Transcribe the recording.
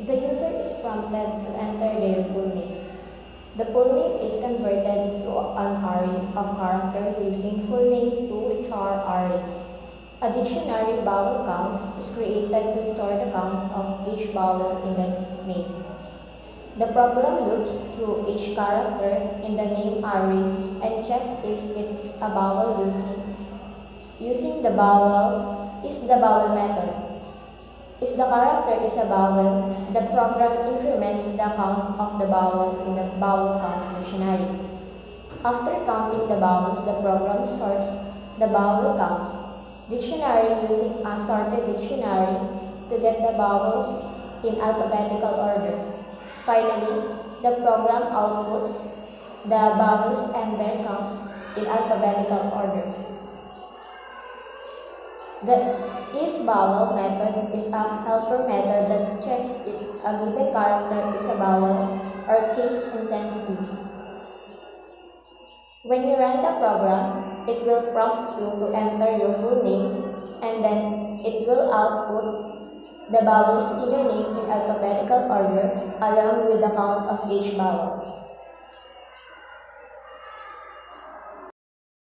The user is prompted to enter their full name. The full name is converted to an array of characters using full name to char array. A dictionary vowel counts is created to store the count of each vowel in the name. The program loops through each character in the name array and checks if it's a vowel using the vowel method. If the character is a vowel, the program increments the count of the vowel in the vowel counts dictionary. After counting the vowels, the program sorts the vowel counts dictionary using a sorted dictionary to get the vowels in alphabetical order. Finally, the program outputs the vowels and their counts in alphabetical order. The isVowel method is a helper method that checks if a given character is a vowel or case insensitive. When you run the program, it will prompt you to enter your full name, and then it will output the vowels in your name in alphabetical order along with the count of each vowel.